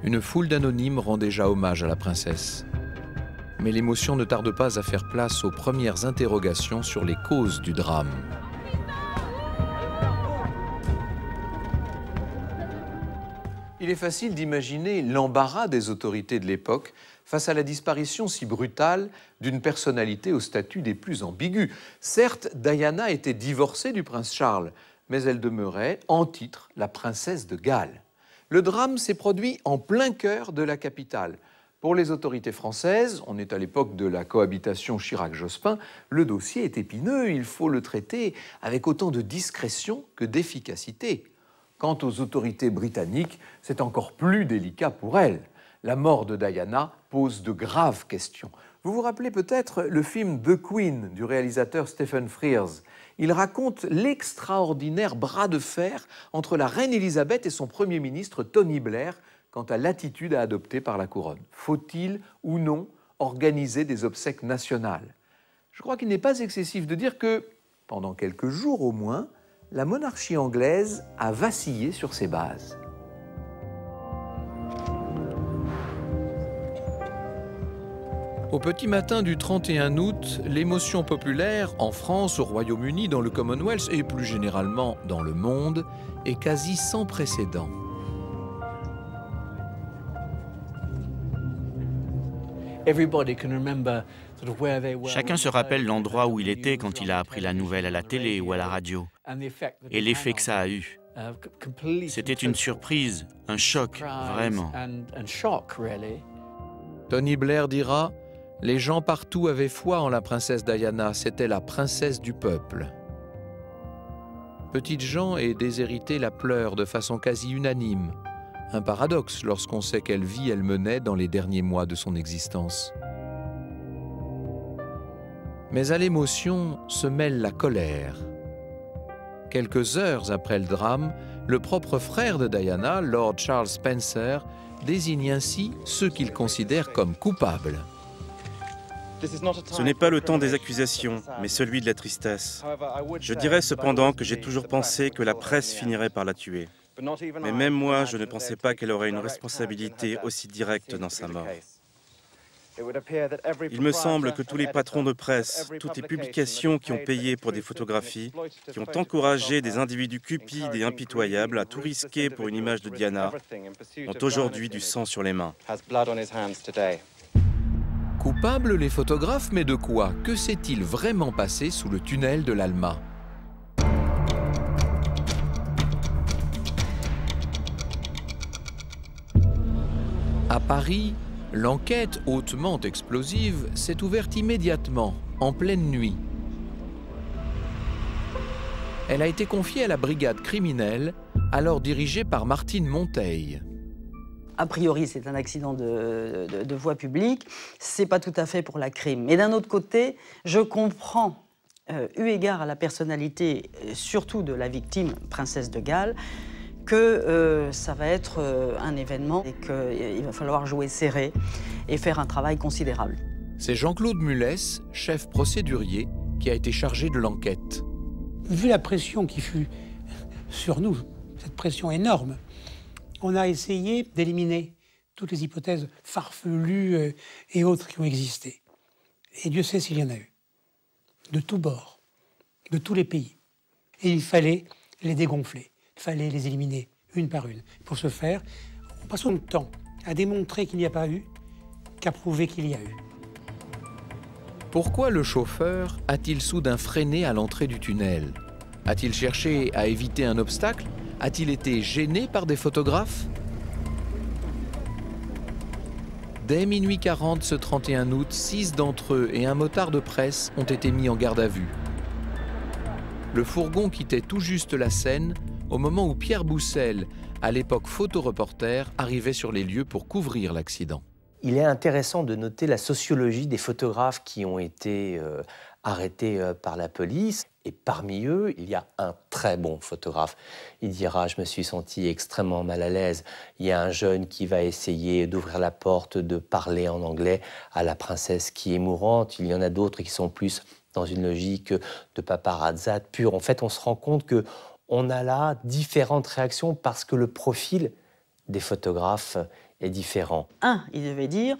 une foule d'anonymes rend déjà hommage à la princesse. Mais l'émotion ne tarde pas à faire place aux premières interrogations sur les causes du drame. Il est facile d'imaginer l'embarras des autorités de l'époque face à la disparition si brutale d'une personnalité au statut des plus ambigus. Certes, Diana était divorcée du prince Charles, mais elle demeurait, en titre, la princesse de Galles. Le drame s'est produit en plein cœur de la capitale. Pour les autorités françaises, on est à l'époque de la cohabitation Chirac-Jospin, le dossier est épineux, il faut le traiter avec autant de discrétion que d'efficacité. Quant aux autorités britanniques, c'est encore plus délicat pour elles. La mort de Diana pose de graves questions. Vous vous rappelez peut-être le film The Queen du réalisateur Stephen Frears. Il raconte l'extraordinaire bras de fer entre la reine Élisabeth et son Premier ministre Tony Blair quant à l'attitude à adopter par la couronne. Faut-il ou non organiser des obsèques nationales? Je crois qu'il n'est pas excessif de dire que, pendant quelques jours au moins, la monarchie anglaise a vacillé sur ses bases. Au petit matin du 31 août, l'émotion populaire, en France, au Royaume-Uni, dans le Commonwealth et plus généralement dans le monde, est quasi sans précédent. Chacun se rappelle l'endroit où il était quand il a appris la nouvelle à la télé ou à la radio, et l'effet que ça a eu. C'était une surprise, un choc, vraiment. Tony Blair dira « Les gens partout avaient foi en la princesse Diana, c'était la princesse du peuple. » Petite Jean et Déshéritée la pleurent de façon quasi unanime. Un paradoxe lorsqu'on sait quelle vie elle menait dans les derniers mois de son existence. Mais à l'émotion se mêle la colère. Quelques heures après le drame, le propre frère de Diana, Lord Charles Spencer, désigne ainsi ceux qu'il considère comme coupables. Ce n'est pas le temps des accusations, mais celui de la tristesse. Je dirais cependant que j'ai toujours pensé que la presse finirait par la tuer. Mais même moi, je ne pensais pas qu'elle aurait une responsabilité aussi directe dans sa mort. Il me semble que tous les patrons de presse, toutes les publications qui ont payé pour des photographies, qui ont encouragé des individus cupides et impitoyables à tout risquer pour une image de Diana, ont aujourd'hui du sang sur les mains. Coupables les photographes, mais de quoi? Que s'est-il vraiment passé sous le tunnel de l'Alma? À Paris, l'enquête hautement explosive s'est ouverte immédiatement, en pleine nuit. Elle a été confiée à la brigade criminelle, alors dirigée par Martine Monteil. A priori, c'est un accident de voie publique, c'est pas tout à fait pour la crime. Mais d'un autre côté, je comprends, eu égard à la personnalité, surtout de la victime, princesse de Galles, que ça va être un événement et qu'il va falloir jouer serré et faire un travail considérable. C'est Jean-Claude Mulès, chef procédurier, qui a été chargé de l'enquête. Vu la pression qui fut sur nous, cette pression énorme, on a essayé d'éliminer toutes les hypothèses farfelues et autres qui ont existé. Et Dieu sait s'il y en a eu. De tous bords, de tous les pays. Et il fallait les dégonfler. Il fallait les éliminer une par une. Pour ce faire, on passe son temps à démontrer qu'il n'y a pas eu, qu'à prouver qu'il y a eu. Pourquoi le chauffeur a-t-il soudain freiné à l'entrée du tunnel? A-t-il cherché à éviter un obstacle? A-t-il été gêné par des photographes? Dès minuit 40 ce 31 août, 6 d'entre eux et un motard de presse ont été mis en garde à vue. Le fourgon quittait tout juste la scène au moment où Pierre Boussel, à l'époque photoreporter, arrivait sur les lieux pour couvrir l'accident. Il est intéressant de noter la sociologie des photographes qui ont été arrêtés par la police. Et parmi eux, il y a un très bon photographe. Il dira « Je me suis senti extrêmement mal à l'aise ». Il y a un jeune qui va essayer d'ouvrir la porte, de parler en anglais à la princesse qui est mourante. Il y en a d'autres qui sont plus dans une logique de paparazzat pure. En fait, on se rend compte qu'on a là différentes réactions parce que le profil des photographes est différent. Il devait dire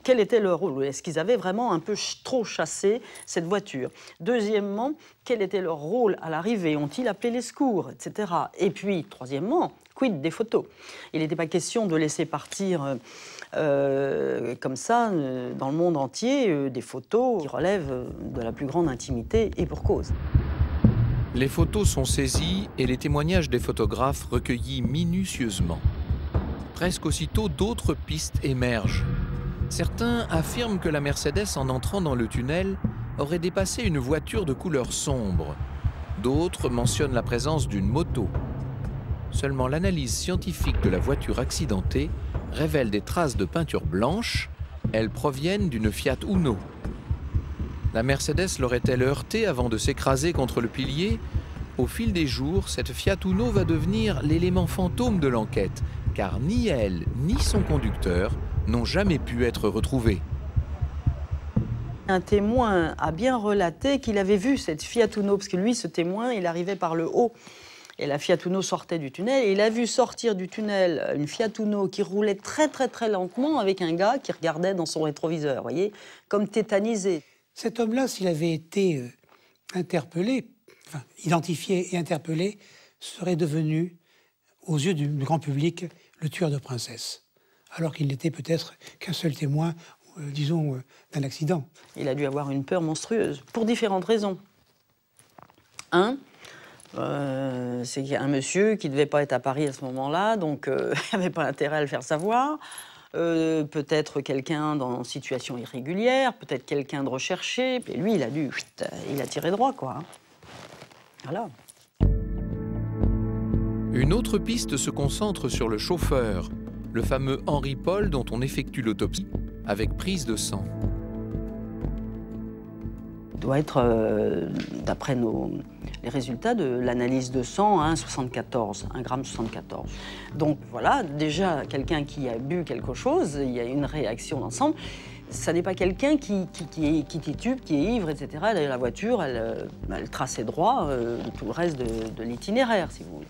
quel était leur rôle. Est-ce qu'ils avaient vraiment un peu trop chassé cette voiture? Deuxièmement, quel était leur rôle à l'arrivée? Ont-ils appelé les secours, etc. Et puis, troisièmement, quid des photos? Il n'était pas question de laisser partir comme ça, dans le monde entier, des photos qui relèvent de la plus grande intimité, et pour cause. Les photos sont saisies et les témoignages des photographes recueillis minutieusement. Presque aussitôt, d'autres pistes émergent. Certains affirment que la Mercedes, en entrant dans le tunnel, aurait dépassé une voiture de couleur sombre. D'autres mentionnent la présence d'une moto. Seulement l'analyse scientifique de la voiture accidentée révèle des traces de peinture blanche. Elles proviennent d'une Fiat Uno. La Mercedes l'aurait-elle heurtée avant de s'écraser contre le pilier? Au fil des jours, cette Fiat Uno va devenir l'élément fantôme de l'enquête, car ni elle ni son conducteur n'ont jamais pu être retrouvés. Un témoin a bien relaté qu'il avait vu cette Fiat Uno, parce que lui, ce témoin, il arrivait par le haut. Et la Fiat Uno sortait du tunnel, et il a vu sortir du tunnel une Fiat Uno qui roulait très lentement avec un gars qui regardait dans son rétroviseur, vous voyez, comme tétanisé. Cet homme-là, s'il avait été interpellé, enfin, identifié et interpellé, serait devenu, aux yeux du grand public, le tueur de princesse, alors qu'il n'était peut-être qu'un seul témoin, disons, d'un accident. Il a dû avoir une peur monstrueuse, pour différentes raisons. C'est qu'il y a un monsieur qui ne devait pas être à Paris à ce moment-là, donc il n'avait pas intérêt à le faire savoir. Peut-être quelqu'un dans situation irrégulière, peut-être quelqu'un de recherché. Et lui, il a tiré droit, quoi. Voilà. Une autre piste se concentre sur le chauffeur, le fameux Henri Paul dont on effectue l'autopsie avec prise de sang. Il doit être, d'après les résultats de l'analyse de sang, 1,74, 1,74 g. Donc voilà, déjà, quelqu'un qui a bu quelque chose, il y a une réaction d'ensemble. Ça n'est pas quelqu'un qui titube, qui est ivre, etc. D'ailleurs, la voiture, elle traçait droit tout le reste de l'itinéraire, si vous voulez.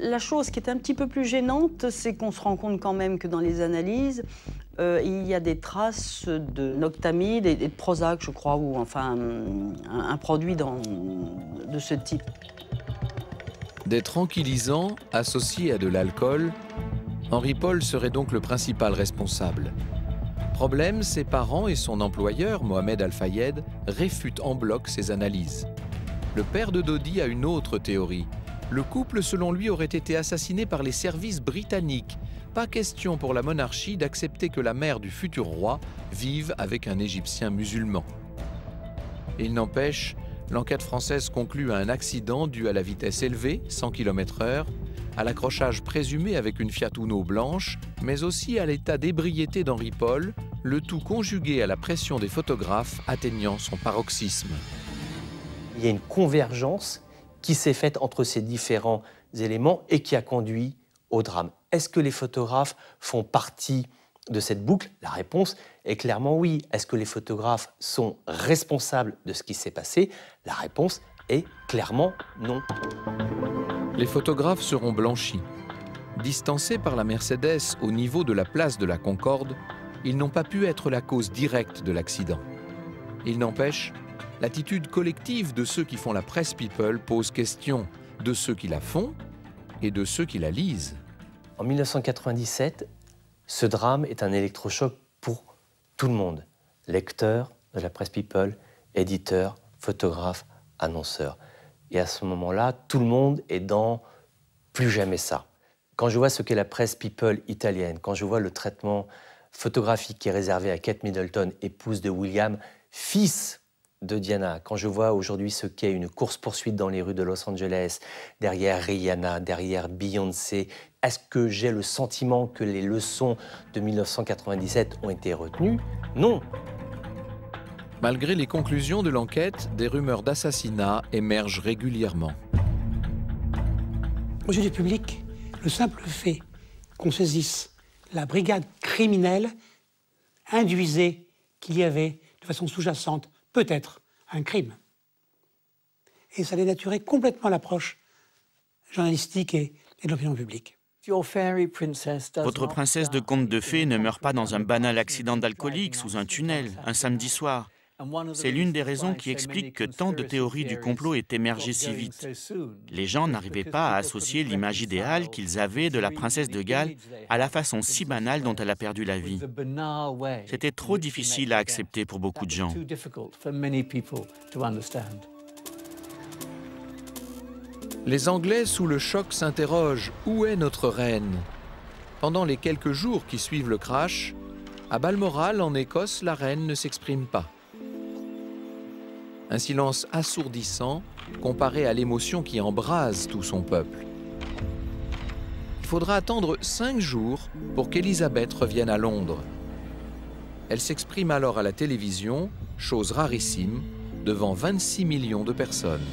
La chose qui est un petit peu plus gênante, c'est qu'on se rend compte quand même que dans les analyses, il y a des traces de noctamide et de Prozac, je crois, ou enfin un produit de ce type. Des tranquillisants associés à de l'alcool, Henri Paul serait donc le principal responsable. Problème, ses parents et son employeur, Mohamed Al-Fayed, réfutent en bloc ces analyses. Le père de Dodi a une autre théorie. Le couple, selon lui, aurait été assassiné par les services britanniques. Pas question pour la monarchie d'accepter que la mère du futur roi vive avec un Égyptien musulman. Il n'empêche, l'enquête française conclut à un accident dû à la vitesse élevée, 100 km/h, à l'accrochage présumé avec une Fiat Uno blanche, mais aussi à l'état d'ébriété d'Henri Paul, le tout conjugué à la pression des photographes atteignant son paroxysme. Il y a une convergence qui s'est faite entre ces différents éléments et qui a conduit au drame. Est-ce que les photographes font partie de cette boucle? La réponse est clairement oui. Est-ce que les photographes sont responsables de ce qui s'est passé? La réponse est clairement non. Les photographes seront blanchis. Distancés par la Mercedes au niveau de la place de la Concorde, ils n'ont pas pu être la cause directe de l'accident. Il n'empêche, l'attitude collective de ceux qui font la presse people pose question, de ceux qui la font et de ceux qui la lisent. En 1997, ce drame est un électrochoc pour tout le monde. Lecteurs, de la presse People, éditeur, photographe, annonceur. Et à ce moment-là, tout le monde est dans plus jamais ça. Quand je vois ce qu'est la presse People italienne, quand je vois le traitement photographique qui est réservé à Kate Middleton, épouse de William, fils de Diana, quand je vois aujourd'hui ce qu'est une course-poursuite dans les rues de Los Angeles, derrière Rihanna, derrière Beyoncé, est-ce que j'ai le sentiment que les leçons de 1997 ont été retenues? Non. Malgré les conclusions de l'enquête, des rumeurs d'assassinat émergent régulièrement. Aux yeux du public, le simple fait qu'on saisisse la brigade criminelle induisait qu'il y avait, de façon sous-jacente, peut-être un crime. Et ça dénaturait complètement l'approche journalistique et de l'opinion publique. Votre princesse de conte de fées ne meurt pas dans un banal accident d'alcoolique sous un tunnel, un samedi soir. C'est l'une des raisons qui explique que tant de théories du complot aient émergé si vite. Les gens n'arrivaient pas à associer l'image idéale qu'ils avaient de la princesse de Galles à la façon si banale dont elle a perdu la vie. C'était trop difficile à accepter pour beaucoup de gens. Les Anglais, sous le choc, s'interrogent « Où est notre reine ?» Pendant les quelques jours qui suivent le crash, à Balmoral, en Écosse, la reine ne s'exprime pas. Un silence assourdissant comparé à l'émotion qui embrase tout son peuple. Il faudra attendre 5 jours pour qu'Élisabeth revienne à Londres. Elle s'exprime alors à la télévision, chose rarissime, devant 26 millions de personnes.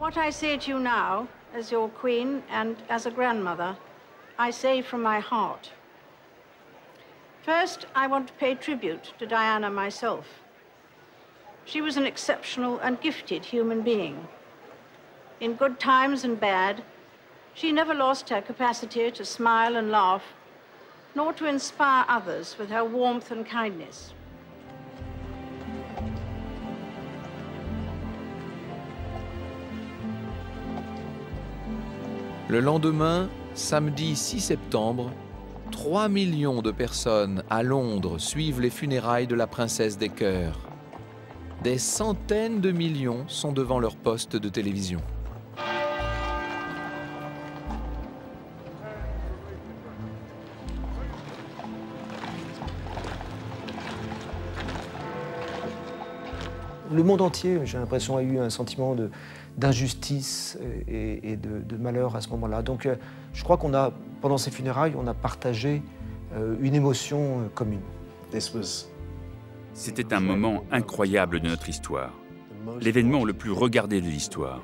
What I say to you now, as your queen and as a grandmother, I say from my heart. First, I want to pay tribute to Diana myself. She was an exceptional and gifted human being. In good times and bad, she never lost her capacity to smile and laugh, nor to inspire others with her warmth and kindness. Le lendemain, samedi 6 septembre, 3 millions de personnes à Londres suivent les funérailles de la princesse des cœurs. Des centaines de millions sont devant leur poste de télévision. Le monde entier, j'ai l'impression, a eu un sentiment d'injustice et de malheur à ce moment-là. Donc je crois qu'on a, pendant ces funérailles, on a partagé une émotion commune. C'était un moment incroyable de notre histoire, l'événement le plus regardé de l'histoire.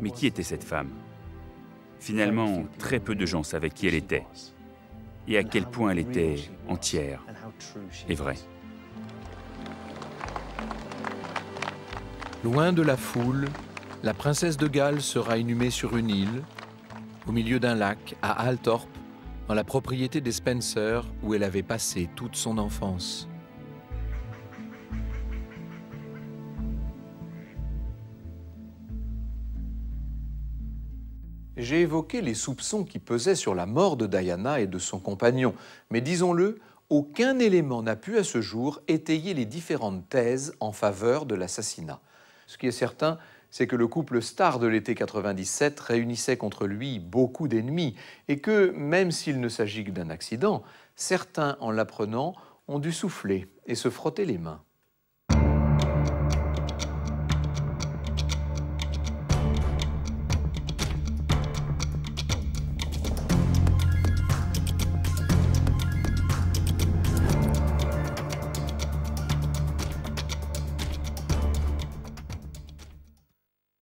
Mais qui était cette femme? Finalement, très peu de gens savaient qui elle était et à quel point elle était entière et vraie. Loin de la foule, la princesse de Galles sera inhumée sur une île, au milieu d'un lac, à Althorp, dans la propriété des Spencer, où elle avait passé toute son enfance. J'ai évoqué les soupçons qui pesaient sur la mort de Diana et de son compagnon, mais disons-le, aucun élément n'a pu à ce jour étayer les différentes thèses en faveur de l'assassinat. Ce qui est certain, c'est que le couple star de l'été 97 réunissait contre lui beaucoup d'ennemis et que, même s'il ne s'agit que d'un accident, certains, en l'apprenant, ont dû souffler et se frotter les mains.